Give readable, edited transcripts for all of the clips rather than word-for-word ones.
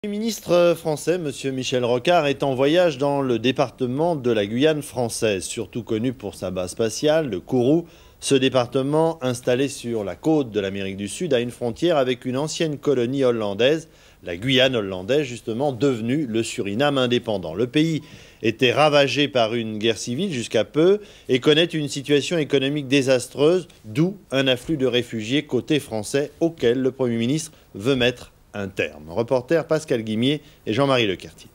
Le ministre français, M. Michel Rocard, est en voyage dans le département de la Guyane française, surtout connu pour sa base spatiale, le Kourou. Ce département, installé sur la côte de l'Amérique du Sud, a une frontière avec une ancienne colonie hollandaise, la Guyane hollandaise, justement, devenue le Suriname indépendant. Le pays était ravagé par une guerre civile jusqu'à peu et connaît une situation économique désastreuse, d'où un afflux de réfugiés côté français auquel le Premier ministre veut mettre un terme. Reporter Pascal Guimier et Jean-Marie Lecartier.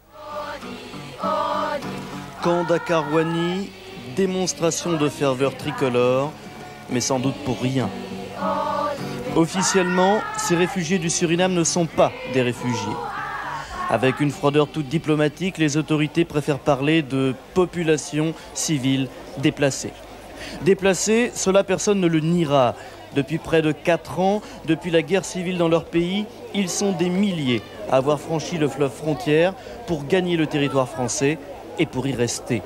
Camp Dakar-Ouani, démonstration de ferveur tricolore, mais sans doute pour rien. Officiellement, ces réfugiés du Suriname ne sont pas des réfugiés. Avec une froideur toute diplomatique, les autorités préfèrent parler de population civile déplacée. Déplacée, cela personne ne le niera. Depuis près de 4 ans, depuis la guerre civile dans leur pays, ils sont des milliers à avoir franchi le fleuve frontière pour gagner le territoire français et pour y rester.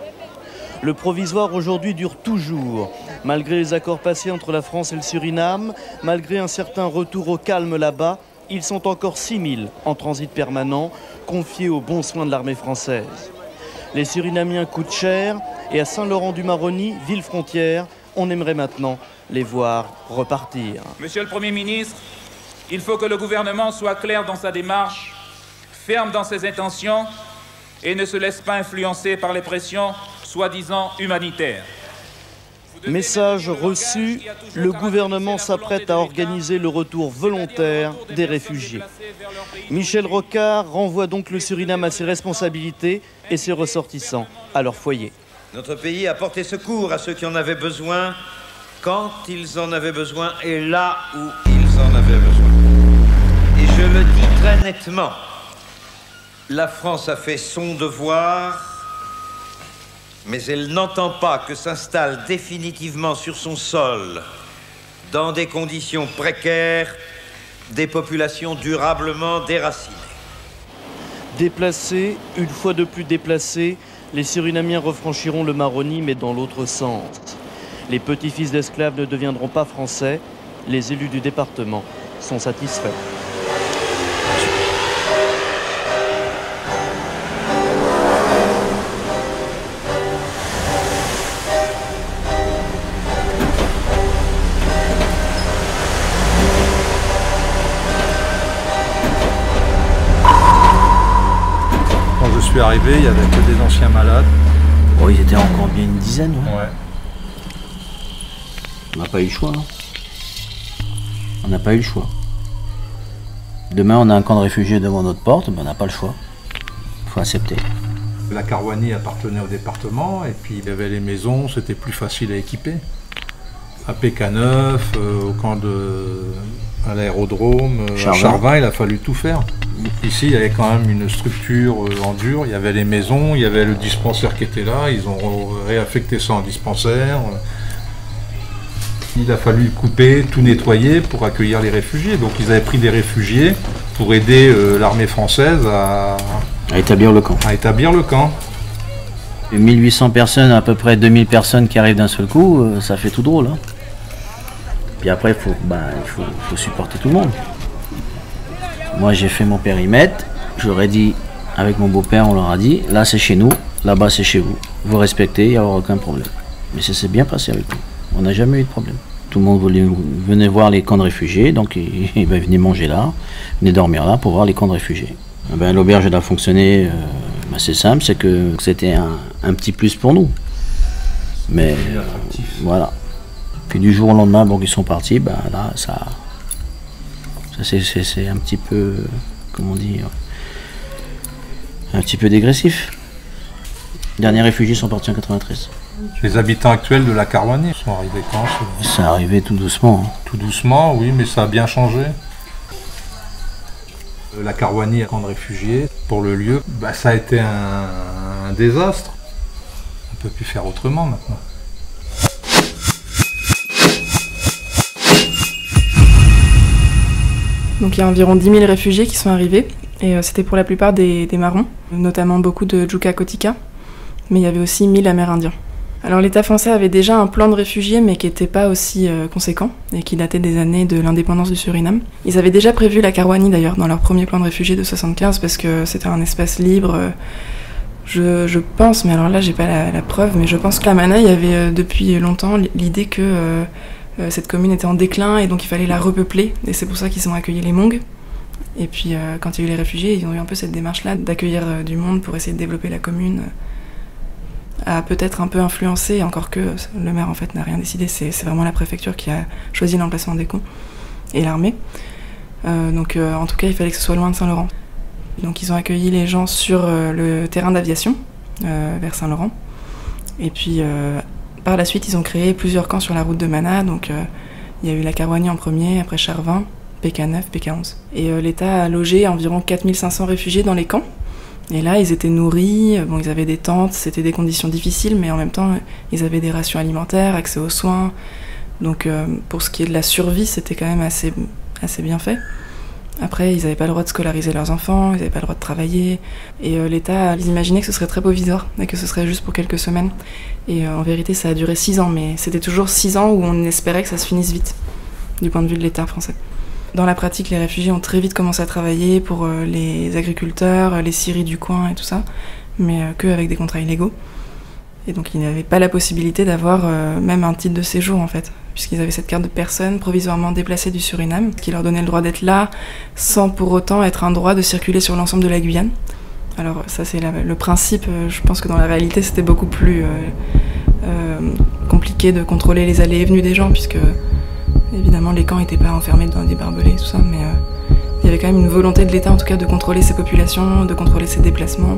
Le provisoire aujourd'hui dure toujours, malgré les accords passés entre la France et le Suriname, malgré un certain retour au calme là-bas, ils sont encore 6000 en transit permanent, confiés aux bons soins de l'armée française. Les Surinamiens coûtent cher et à Saint-Laurent-du-Maroni, ville frontière, on aimerait maintenant les voir repartir. Monsieur le Premier ministre, il faut que le gouvernement soit clair dans sa démarche, ferme dans ses intentions et ne se laisse pas influencer par les pressions soi-disant humanitaires. Message reçu, le gouvernement s'apprête à organiser le retour volontaire des réfugiés. Michel Rocard renvoie donc le Suriname à ses responsabilités et ses ressortissants à leur foyer. Notre pays a porté secours à ceux qui en avaient besoin, quand ils en avaient besoin et là où ils en avaient besoin. Et je le dis très nettement, la France a fait son devoir, mais elle n'entend pas que s'installent définitivement sur son sol, dans des conditions précaires, des populations durablement déracinées. Déplacés, une fois de plus déplacés, les Surinamiens refranchiront le Maroni, mais dans l'autre sens. Les petits-fils d'esclaves ne deviendront pas français. Les élus du département sont satisfaits. Quand je suis arrivé, il n'y avait que des anciens malades. Bon, ils étaient encore bien une dizaine. Ouais. On n'a pas eu le choix. On n'a pas eu le choix. Demain, on a un camp de réfugiés devant notre porte, ben, on n'a pas le choix. Il faut accepter. La Dakar-Ouani appartenait au département et puis il y avait les maisons, c'était plus facile à équiper. À Pécaneuf, au camp à l'aérodrome, à Charvin, il a fallu tout faire. Ici, il y avait quand même une structure en dur, il y avait les maisons, il y avait le dispensaire qui était là, ils ont réaffecté ça en dispensaire. Il a fallu couper, tout nettoyer pour accueillir les réfugiés. Donc ils avaient pris des réfugiés pour aider l'armée française à établir le camp. 1800 personnes, à peu près 2000 personnes qui arrivent d'un seul coup, ça fait tout drôle. Hein. Puis après, il faut supporter tout le monde. Moi, j'ai fait mon périmètre. J'aurais dit, avec mon beau-père, on leur a dit, là c'est chez nous, là-bas c'est chez vous. Vous respectez, il n'y aura aucun problème. Mais ça s'est bien passé avec nous. On n'a jamais eu de problème. Tout le monde venait voir les camps de réfugiés, donc il venait manger là, venait dormir là pour voir les camps de réfugiés. L'auberge a fonctionné, c'est simple, c'est que c'était un petit plus pour nous. Mais voilà. Puis du jour au lendemain, bon, ils sont partis, là, ça c'est un petit peu, comment dire, un petit peu dégressif. Les derniers réfugiés sont partis en 93. Les habitants actuels de la Dakar-Ouani sont arrivés quand? C'est arrivé tout doucement. Hein. Tout doucement, oui, mais ça a bien changé. La Dakar-Ouani, camp de réfugiés, pour le lieu, ça a été un désastre. On ne peut plus faire autrement maintenant. Donc il y a environ 10 000 réfugiés qui sont arrivés, et c'était pour la plupart des marrons, notamment beaucoup de Djuka Kotika, mais il y avait aussi 1000 Amérindiens. Alors l'État français avait déjà un plan de réfugiés, mais qui n'était pas aussi conséquent, et qui datait des années de l'indépendance du Suriname. Ils avaient déjà prévu la Karouani d'ailleurs dans leur premier plan de réfugiés de 75, parce que c'était un espace libre. Je pense, mais alors là j'ai pas la preuve, mais je pense qu'à Mana il y avait depuis longtemps l'idée que cette commune était en déclin, et donc il fallait la repeupler, et c'est pour ça qu'ils ont accueilli les Hmong. Et puis quand il y a eu les réfugiés, ils ont eu un peu cette démarche-là d'accueillir du monde pour essayer de développer la commune. A peut-être un peu influencé, encore que le maire en fait n'a rien décidé, c'est vraiment la préfecture qui a choisi l'emplacement des camps et l'armée. Donc en tout cas il fallait que ce soit loin de Saint-Laurent. Donc ils ont accueilli les gens sur le terrain d'aviation vers Saint-Laurent. Et puis par la suite ils ont créé plusieurs camps sur la route de Mana. Donc il y a eu la Karouani en premier, après Charvin, PK9, PK11. Et l'État a logé environ 4500 réfugiés dans les camps. Et là, ils étaient nourris, bon, ils avaient des tentes, c'était des conditions difficiles, mais en même temps, ils avaient des rations alimentaires, accès aux soins. Donc, pour ce qui est de la survie, c'était quand même assez bien fait. Après, ils n'avaient pas le droit de scolariser leurs enfants, ils n'avaient pas le droit de travailler. Et l'État, ils imaginaient que ce serait très provisoire, et que ce serait juste pour quelques semaines. Et en vérité, ça a duré 6 ans, mais c'était toujours 6 ans où on espérait que ça se finisse vite, du point de vue de l'État français. Dans la pratique, les réfugiés ont très vite commencé à travailler pour les agriculteurs, les scieries du coin et tout ça, mais qu'avec des contrats illégaux. Et donc ils n'avaient pas la possibilité d'avoir même un titre de séjour en fait, puisqu'ils avaient cette carte de personne provisoirement déplacée du Suriname, qui leur donnait le droit d'être là, sans pour autant être un droit de circuler sur l'ensemble de la Guyane. Alors ça c'est le principe, je pense que dans la réalité c'était beaucoup plus compliqué de contrôler les allées et venues des gens, puisque évidemment, les camps n'étaient pas enfermés dans des barbelés, tout ça, mais il y avait quand même une volonté de l'État, en tout cas, de contrôler ces populations, de contrôler ces déplacements,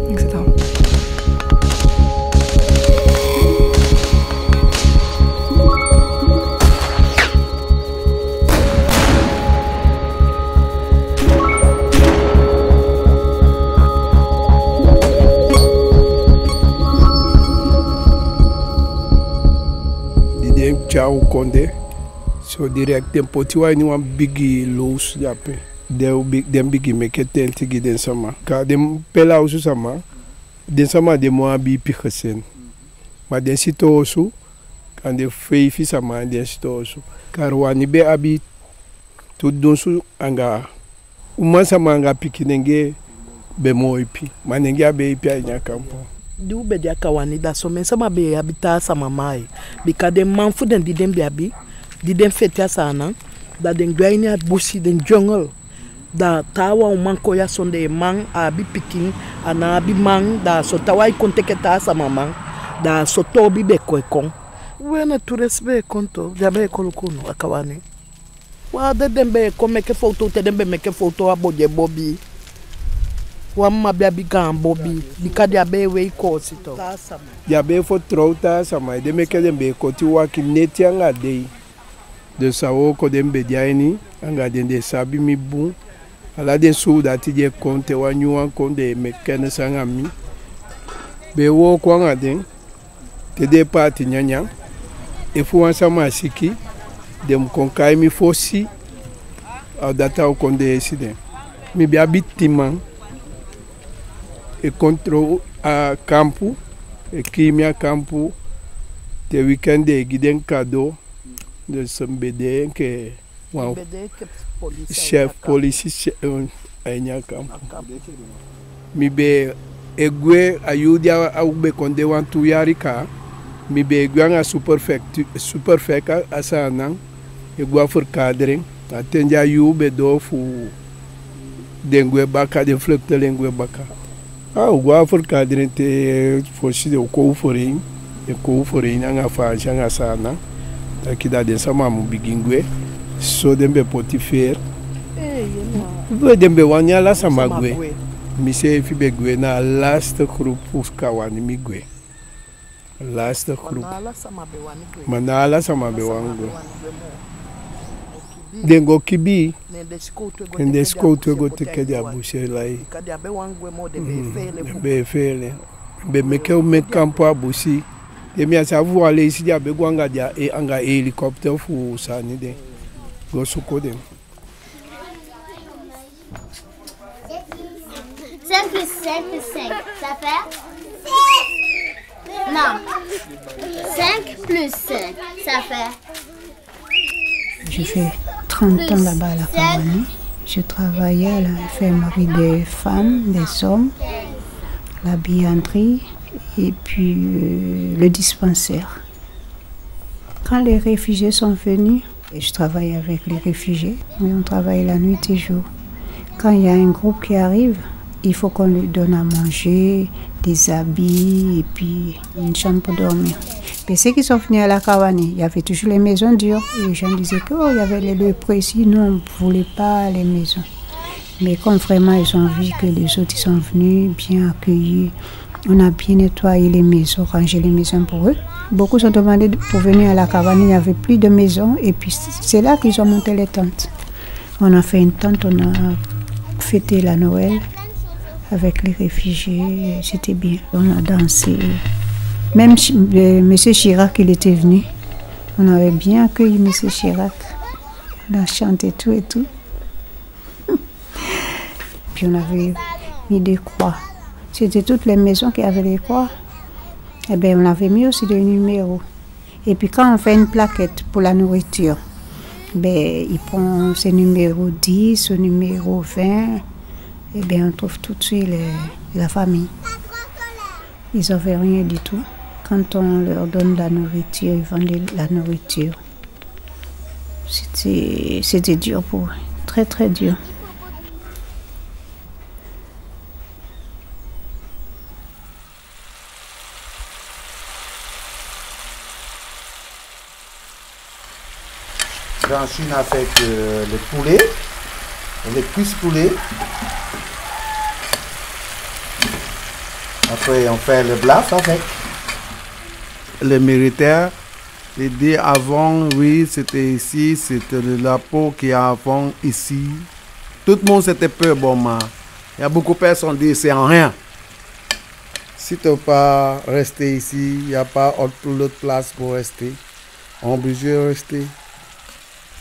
etc. Ciao Condé. So direct dem poti wa ni wan bigi los jape. Dem bigi meke tenti gi den sama. Ka dem pela usu sama. Den sama de mo abi pikesen. Ma den sito osu kan de feifi sama den sito osu. Karwani be abi to donsu anga uma sama anga pikinenge be mo ipi. Manenge abe ipi anya kampo. Du be dia Karouani da so men sama be habita sama mai. Bika dem manfu den di dem be abi. Di den fetia sana da den gwaini at busi den jungle da tawa manko ya sonde man abi pikin ana abi man da so tawa konteketa sa mama da so tobi be koikon wena turesbe konto jabe kolukuno akawani wa de dembe komeke foto te dembe meke foto aboje bobi wa mabia bigan bobi bikadi abe we ko sito ya be fo trota sama de meke dembe koti wa kineti anga dei de sawo ko dembe diaini anga dende sabi mi bu ala de sou dati je konte wa nyuan konde mekene sanga mi be wo ko anga den te de parti nyanya e fu wan sama siki dem konkai mi fosi au data o konde eside mi bi abitima e control a campo e kimia campo te weekend e giden cadeau de Sambede que wow. Chef police enya campo mi be egwe ayudia au be konde wan tu yarika mi be gwanga superfect asana egwa for cadre atenja yube do fu dengwe baka de flekte lengwe baka gwa for cadre te fosi de ko forin e ko forin nga fa janga sana akida den sama mu bigingwe so dembe poti fer dembe wanya la sama gwe mi se fi be gwe na last group Karouani mi gwe last group manala sama be wangu dengo kibi nde skoto go te kedi abushe lai be fele be meke o me campo abusi de mi asavu ale isi dia be gwanga dia e anga helicopter fu sani de go suko de 5 plus 5 plus 5 ça fait Non. 5 plus 5, ça fait... J'ai fait 30 ans là-bas à la Karouani. Je travaillais à l'infirmerie des femmes, des hommes, la billanterie et puis le dispensaire. Quand les réfugiés sont venus, je travaillais avec les réfugiés, mais on travaille la nuit et jour. Quand il y a un groupe qui arrive, il faut qu'on lui donne à manger, des habits et puis une chambre pour dormir. Mais ceux qui sont venus à la Karouani, il y avait toujours les maisons dures. Et les gens disaient qu'il y avait les lieux précis, nous on ne voulait pas les maisons. Mais quand vraiment ils ont vu que les autres ils sont venus, bien accueillis, on a bien nettoyé les maisons, rangé les maisons pour eux. Beaucoup sont demandés pour venir à la Karouani, il n'y avait plus de maisons et puis c'est là qu'ils ont monté les tentes. On a fait une tente, on a fêté la Noël avec les réfugiés, c'était bien. On a dansé. Même M. Chirac, il était venu. On avait bien accueilli M. Chirac. On a chanté tout et tout. Puis on avait mis des croix. C'était toutes les maisons qui avaient des croix. Et bien on avait mis aussi des numéros. Et puis quand on fait une plaquette pour la nourriture, ben, il prend ce numéro 10, ce numéro 20. Et bien on trouve tout de suite la famille. Ils n'avaient rien du tout. Quand on leur donne la nourriture, ils vendaient la nourriture. C'était dur pour eux, très très dur. En Chine avec le poulet, les cuisses poulet. Après, on fait le bluff avec. Les militaires, ils disent avant, oui, c'était ici, c'était la peau qui est avant ici. Tout le monde s'était peur, bon, mais il y a beaucoup de personnes qui disent c'est en rien. Si tu ne peux pas rester ici, il n'y a pas autre place pour rester. On est obligé de rester.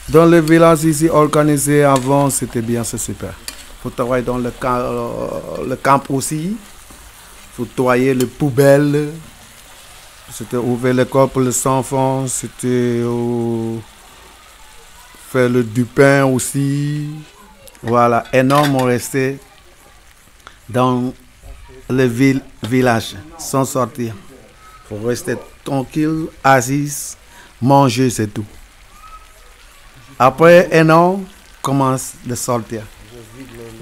Dans les villages ici organisés avant, c'était bien, c'est super. Il faut travailler dans le camp aussi. Il faut nettoyer les poubelles. C'était ouvrir l'école pour les enfants. C'était faire du pain aussi. Voilà, énormément resté dans le village sans sortir. Il faut rester tranquille, assis, manger, c'est tout. Après un an, commence à sortir.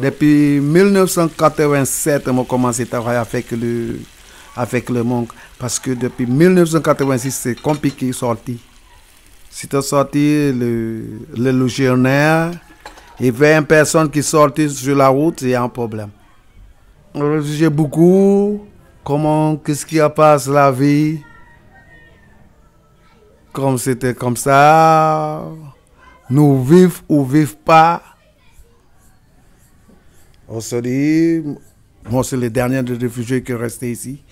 Depuis 1987, on a commencé à travailler avec le monde. Parce que depuis 1986, c'est compliqué de sortir. Si tu as sorti le légionnaire et 20 personnes qui sortent sur la route, il y a un problème. On réfléchit beaucoup. Qu'est-ce qui a passé la vie? Comme c'était comme ça. Nous vivons ou vivons pas. On se dit, moi c'est le dernier des réfugiés qui est resté ici.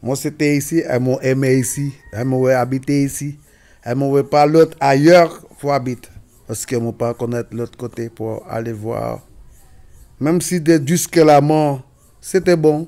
Moi c'était ici, elles m'ont aimé ici, elles m'ont habité ici. Elles m'ont pas l'autre ailleurs pour habiter. Parce qu'elles ne m'ont pas connaître l'autre côté pour aller voir. Même si jusqu'à la mort, c'était bon.